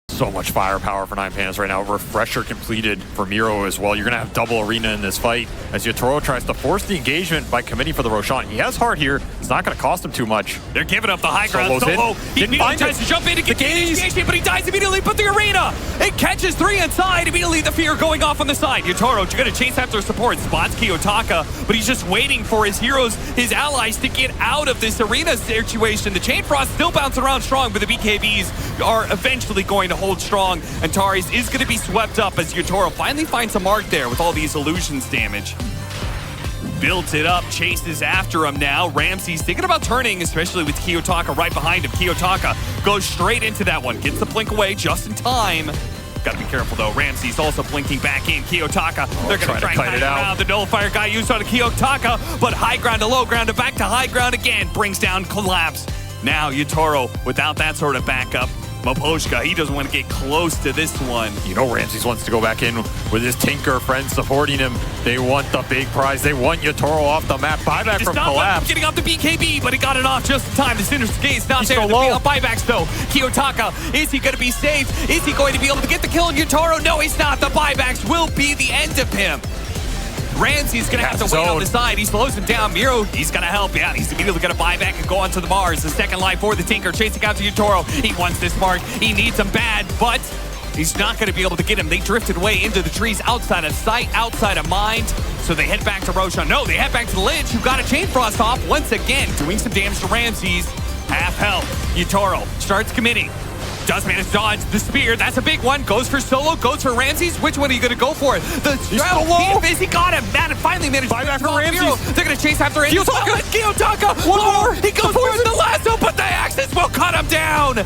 So much firepower for 9Pandas right now. Refresher completed for Miro as well. You're going to have double arena in this fight as Yotaro tries to force the engagement by committing for the Roshan. He has heart here. It's not going to cost him too much. They're giving up the high ground. Solo He immediately tries to jump in to get the initiation, but he dies immediately. But the arena, it catches 3 inside. Immediately the fear going off on the side. Yotaro going to chase after support. Spots Kiyotaka, but he's just waiting for his heroes, his allies, to get out of this arena situation. The Chain Frost still bouncing around strong, but the BKBs are eventually going to hold strong. And Taris is going to be swept up as Yotaro finally finds a mark there with all these illusions damage. Builds it up, chases after him now. Ramsey's thinking about turning, especially with Kiyotaka right behind him. Kiyotaka goes straight into that one, gets the blink away just in time. Got to be careful though. Ramsey's also blinking back in. Kiyotaka, they're going to try and cut it out. The nullifier guy used on Kiyotaka, but high ground to low ground to back to high ground again. Brings down Collapse. Now Yotaro, without that sort of backup, Moposhka, he doesn't want to get close to this one. You know Ramses wants to go back in with his Tinker friends supporting him. They want the big prize. They want Yotaro off the map. Buyback from Collapse. Getting off the BKB, but he got it off just in time. The Sinner's Gaze not there. The buybacks though. Kiyotaka, is he going to be safe? Is he going to be able to get the kill on Yotaro? No, he's not. The buybacks will be the end of him. Ramsey's going to have to wait on the side. He slows him down. Miro, he's going to help. Yeah, he's immediately going to buy back and go onto the Mars. The second life for the Tinker, chasing out to Yotaro. He wants this mark. He needs him bad, but he's not going to be able to get him. They drifted away into the trees outside of sight, outside of mind. So they head back to Roshan. No, they head back to the Lynch, who got a Chain Frost off once again, doing some damage to Ramses. Half health. Yotaro starts committing. Does manage to dodge the spear. That's a big one. Goes for solo. Goes for Ramses. Which one are you going to go for? He got him. Man, finally managed to buy for Ramses. They're going to chase after Ramses. Kiyotaka. One more. He goes for the lasso, but the axes will cut him down.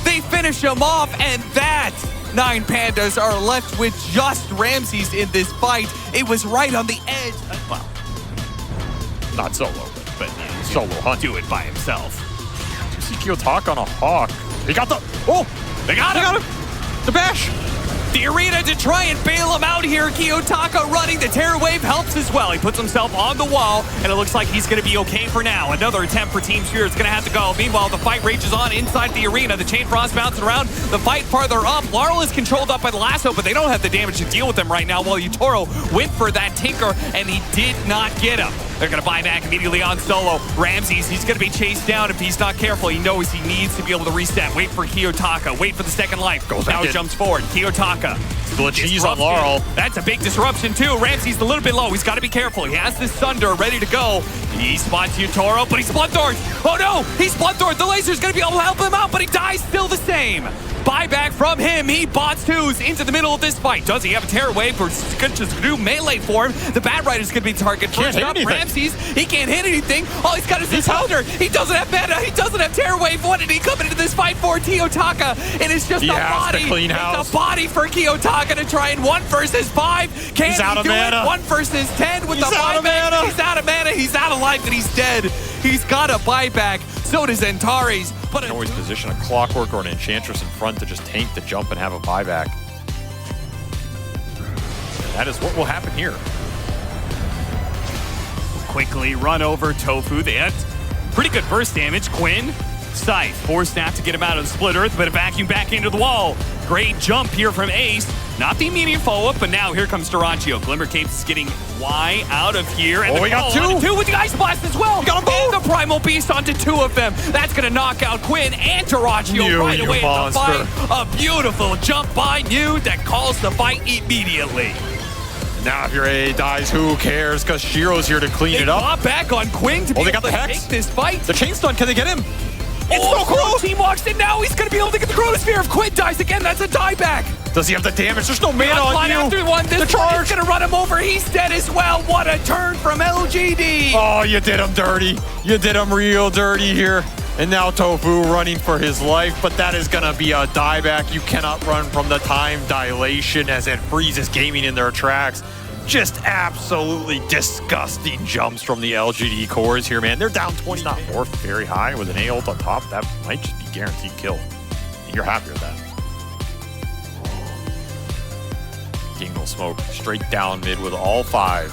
They finish him off, and that 9Pandas are left with just Ramses in this fight. It was right on the edge. Well, not solo, but yeah, solo hunt. Do it by himself. You see Kiyotaka on a hawk. He got the... Oh! They got him! The bash! The arena to try and bail him out here. Kiyotaka running. The Terror Wave helps as well. He puts himself on the wall, and it looks like he's going to be okay for now. Another attempt for Team Spirit's going to have to go. Meanwhile, the fight rages on inside the arena. The Chain Frost bouncing around. The fight farther up. Laurel is controlled up by the lasso, but they don't have the damage to deal with him right now, while Yotaro went for that Tinker, and he did not get him. They're going to buy back immediately on solo. Ramses, he's going to be chased down if he's not careful. He knows he needs to be able to reset. Wait for Kiyotaka. Wait for the second life. Now he jumps forward. Kiyotaka. Split cheese on Laurel. That's a big disruption too. Ramses a little bit low. He's got to be careful. He has this Thunder ready to go. He spots Yotaro, but he's Bloodthorn. Oh no! He's Bloodthorn. The laser's going to be able to help him out, but he dies still the same. Buyback from him. He bots twos into the middle of this fight. Does he have a Terror Wave or just do melee for him? The Bad Rider's going to be the target. First up, Ramses. He can't hit anything. All he's got is his Thunder. He doesn't have mana. He doesn't have Terror Wave. What did he come into this fight for? Kiyotaka. And it's just a body. It's a body for Kiyotaka to try and 1 versus 5. Can he do it? 1 versus 10 with the buyback. He's out of mana. He's out of life and he's dead. He's got a buyback. So does Antares. But you can always position a Clockwork or an Enchantress in front to just tank the jump and have a buyback. And that is what will happen here. Quickly run over Tofu. They had pretty good burst damage. Quinn, Scythe, forced Snap to get him out of the Split Earth, but a vacuum back into the wall. Great jump here from Ace. Not the immediate follow-up, but now here comes Durantio. Glimmer Capes is getting Y out of here. And we got two with the Ice Blast as well. We got them both. And the Primal Beast onto 2 of them. That's going to knock out Quinn and Durantio right away in the fight. A beautiful jump by New that calls the fight immediately. Now if your A dies, who cares? Because Shiro's here to clean it up. They back on Quinn to be able to take this fight. The chain stun, can they get him? It's so cool! Team walks in now, he's going to be able to get the Chronosphere. If Quinn dies again, that's a dieback. Does he have the damage? There's no mana on you. After one, this charge is going to run him over. He's dead as well. What a turn from LGD. Oh, you did him dirty. You did him real dirty here. And now Tofu running for his life, but that is going to be a dieback. You cannot run from the time dilation as it freezes gaming in their tracks. Just absolutely disgusting jumps from the LGD cores here, man. They're down 20. It's not worth very high with an A ult on top. That might just be guaranteed kill. And you're happy with that. King will smoke straight down mid with all 5.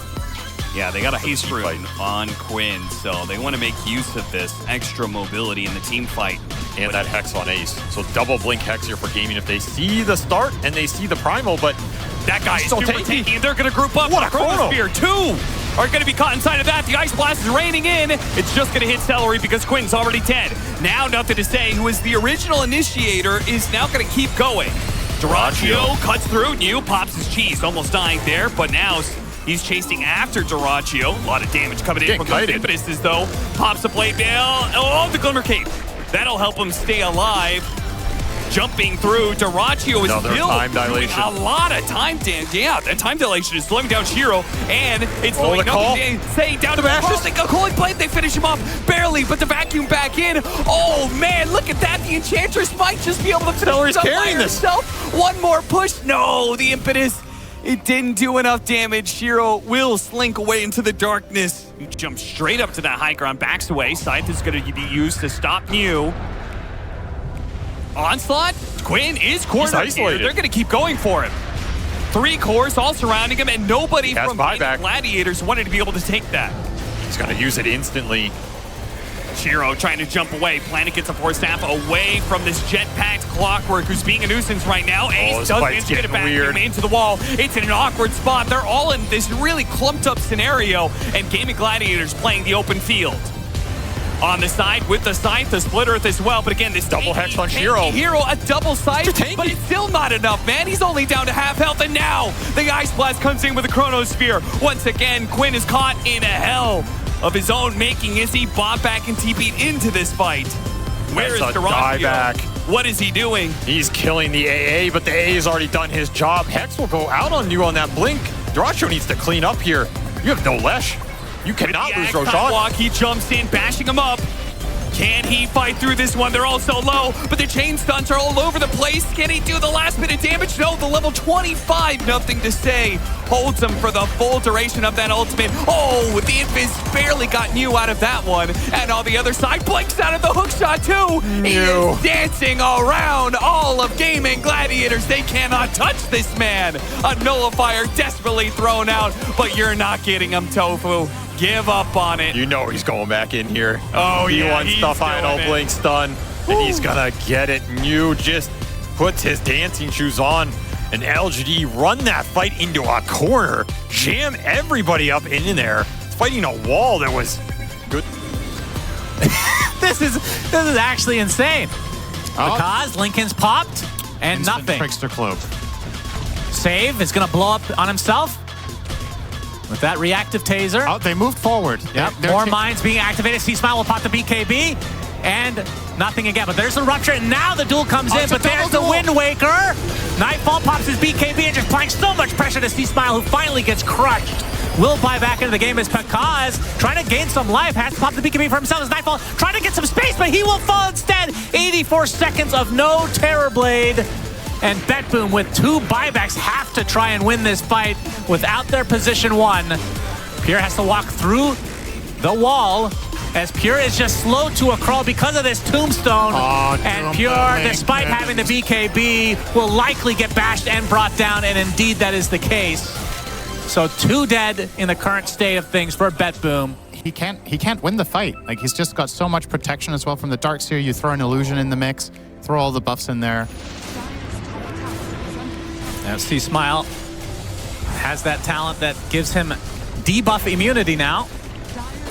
Yeah, they got a haste team rune on Quinn, so they want to make use of this extra mobility in the team fight. And that Hex on Ace. So double blink Hex here for gaming if they see the start and they see the primal, but that guy is still super tanky. and they're going to group up. What a chrono. Sphere. 2 are going to be caught inside of that. The Ice Blast is raining in. It's just going to hit Celery because Quinn's already dead. Now, nothing to say, who is the original initiator, is now going to keep going. Dyrachyo cuts through. New pops his cheese, almost dying there, but now he's chasing after Dyrachyo. A lot of damage coming in from those impetuses, though. Pops a blade mail. Oh, the Glimmer Cape. That'll help him stay alive. Jumping through, Dyrachyo is still time dilation. A lot of time. Yeah, that time dilation is slowing down Shiro, and it's slowing up saying down to the Ashes. They go cooling blade. They finish him off barely, but the vacuum back in. Oh man, look at that! The Enchantress might just be able to finish carrying herself. One more push. No, the impetus. It didn't do enough damage. Shiro will slink away into the darkness. He jumps straight up to that high ground, backs away. Scythe is going to be used to stop Mew. Onslaught, Quinn is cornered here. They're going to keep going for him. 3 cores all surrounding him, and nobody from Gladiators wanted to be able to take that. He's going to use it instantly. Shiro trying to jump away. Planet gets a force staff away from this jet-packed Clockwork, who's being a nuisance right now. Ace does manage to get it back into the wall. It's in an awkward spot. They're all in this really clumped-up scenario, and Gaming Gladiators playing the open field. On the side with the Scythe, the Split Earth as well. But again, this double Hex on Shiro. Hero, a double Scythe, but it's still not enough, man. He's only down to half health, and now the Ice Blast comes in with a Chronosphere. Once again, Quinn is caught in a hell of his own making as he bought back and TP'd into this fight. Where is Dyrachyo? What is he doing? He's killing the AA, but the AA has already done his job. Hex will go out on you on that blink. Dyrachyo needs to clean up here. You have no Lesh. You cannot lose Roshan. Walk, he jumps in, bashing him up. Can he fight through this one? They're all so low, but the chain stunts are all over the place. Can he do the last bit of damage? No, the level 25, nothing to say. Holds him for the full duration of that ultimate. Oh, the Invis barely got Mew out of that one. And on the other side, blinks out of the hookshot too. He is dancing around all of Gaming Gladiators. They cannot touch this man. A nullifier desperately thrown out, but you're not getting him, Tofu. Give up on it. You know he's going back in here. Oh, he wants the final blink stun, and he's gonna get it. Mew just puts his dancing shoes on, and LGD run that fight into a corner, jam everybody up in there, fighting a wall that was good. This is actually insane. Because Lincoln's popped, and nothing. Trickster Cloak. Save is gonna blow up on himself. With that reactive taser. Oh, they moved forward. Yep, more mines being activated. C.SMILE will pop the BKB. And nothing again. But there's the rupture. And now the duel comes in. But there's the Wind Waker. Nightfall pops his BKB and just applying so much pressure to C.SMILE, who finally gets crushed. Will buy back into the game as Pakaz trying to gain some life. Has to pop the BKB for himself as Nightfall trying to get some space, but he will fall instead. 84 seconds of no Terror Blade. And BetBoom with 2 buybacks have to try and win this fight without their position 1. Pure has to walk through the wall as Pure is just slow to a crawl because of this tombstone. And Pure, despite having the BKB, will likely get bashed and brought down, and indeed that is the case. So 2 dead in the current state of things for BetBoom. He can't win the fight. Like, he's just got so much protection as well from the Darkseer. You throw an illusion in the mix, throw all the buffs in there. Now C.SMILE has that talent that gives him debuff immunity now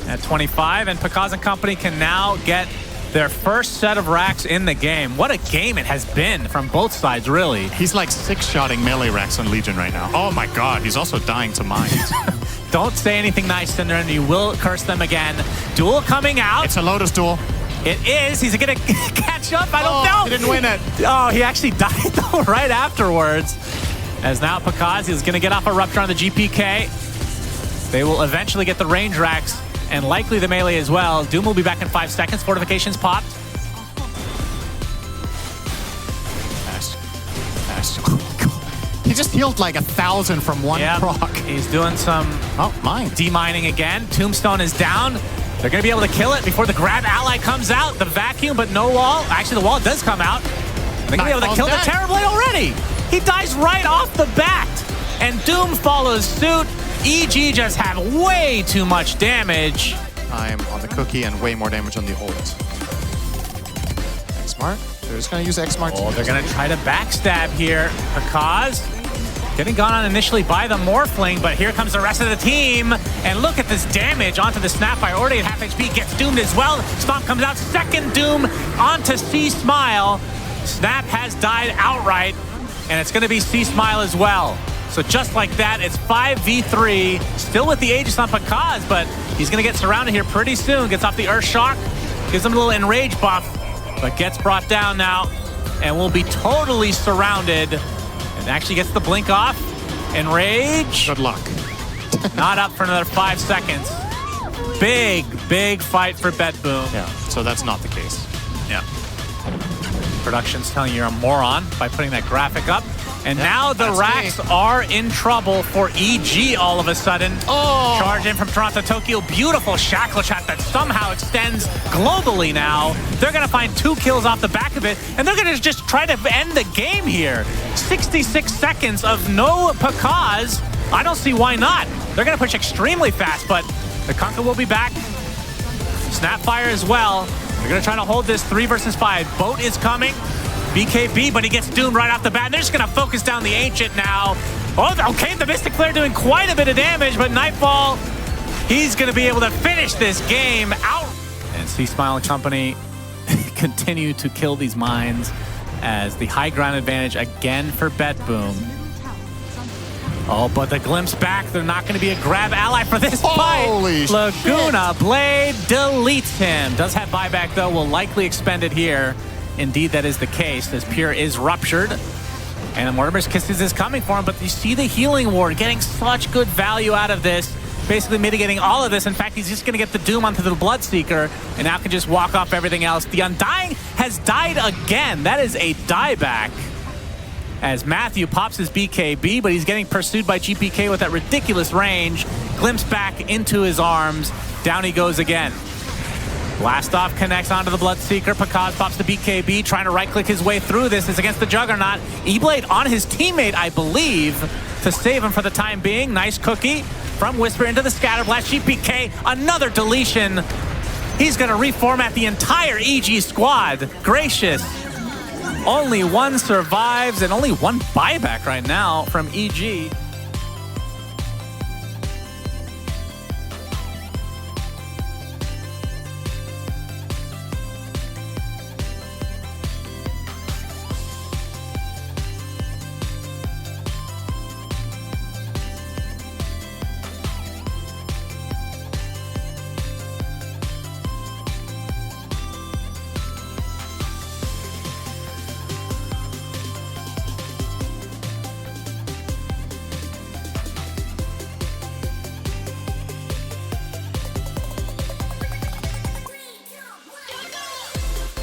at 25, and Pakaz and company can now get their first set of racks in the game. What a game it has been from both sides, really. He's like 6-shotting melee racks on Legion right now. Oh my god, he's also dying to mines. Don't say anything nice, Cinder, and you will curse them again. Duel coming out. It's a Lotus duel. It is. He's gonna catch up. I don't know. He didn't win it. Oh, he actually died though right afterwards. As now Pakaz is going to get off a rupture on the GPK. They will eventually get the range racks and likely the melee as well. Doom will be back in 5 seconds. Fortifications popped. He just healed like 1,000 from one proc. He's doing some demining again. Tombstone is down. They're going to be able to kill it before the grab ally comes out. The vacuum, but no wall. Actually, the wall does come out. They're going to be able to kill the Terror Blade already. He dies right off the bat. And Doom follows suit. EG just have way too much damage. Time on the cookie and way more damage on the ult. X-Smart. They're just going to use X-Smart. Oh, they're going to try to backstab here because getting gone on initially by the Morphling, but here comes the rest of the team. And look at this damage onto the Snapfire. Already at half HP, gets doomed as well. Stomp comes out, second doom onto c.smile. Snap has died outright, and it's going to be c.smile as well. So just like that, it's 5v3, still with the Aegis on Pakaz, but he's going to get surrounded here pretty soon. Gets off the Earth Shock, gives him a little enrage buff, but gets brought down now and will be totally surrounded. And actually gets the blink off. Enrage. Good luck. Not up for another 5 seconds. Big fight for BetBoom. Yeah, so that's not the case. Yeah. Production's telling you you're a moron by putting that graphic up. And now the Racks are in trouble for EG all of a sudden. Oh! Charge in from Toronto, Tokyo. Beautiful shackle shot that somehow extends globally now. They're going to find 2 kills off the back of it, and they're going to just try to end the game here. 66 seconds of no Pakaz. I don't see why not. They're going to push extremely fast, but the CANCHA will be back. Snapfire as well. They're going to try to hold this 3 versus 5. Boat is coming. BKB, but he gets doomed right off the bat. They're just going to focus down the Ancient now. Oh, okay, the Mystic Flare doing quite a bit of damage, but Nightfall, he's going to be able to finish this game out. And c.smile and company continue to kill these mines as the high ground advantage again for BetBoom. Oh, but the glimpse back, they're not going to be a grab ally for this Holy fight. Laguna Blade deletes him. Does have buyback, though. Will likely expend it here. Indeed, that is the case, as Pure is ruptured. And Mortimer's Kisses is coming for him, but you see the Healing Ward getting such good value out of this, basically mitigating all of this. In fact, he's just going to get the Doom onto the Bloodseeker, and now can just walk off everything else. The Undying has died again. That is a dieback. As Matthew pops his BKB, but he's getting pursued by GPK with that ridiculous range. Glimpse back into his arms. Down he goes again. Blast off connects onto the Bloodseeker. Pakaz pops the BKB, trying to right-click his way through this. Is against the Juggernaut. E-Blade on his teammate, I believe, to save him for the time being. Nice cookie from Whisper into the Scatterblast. GPK, another deletion. He's going to reformat the entire EG squad. Gracious. Only one survives and only one buyback right now from EG.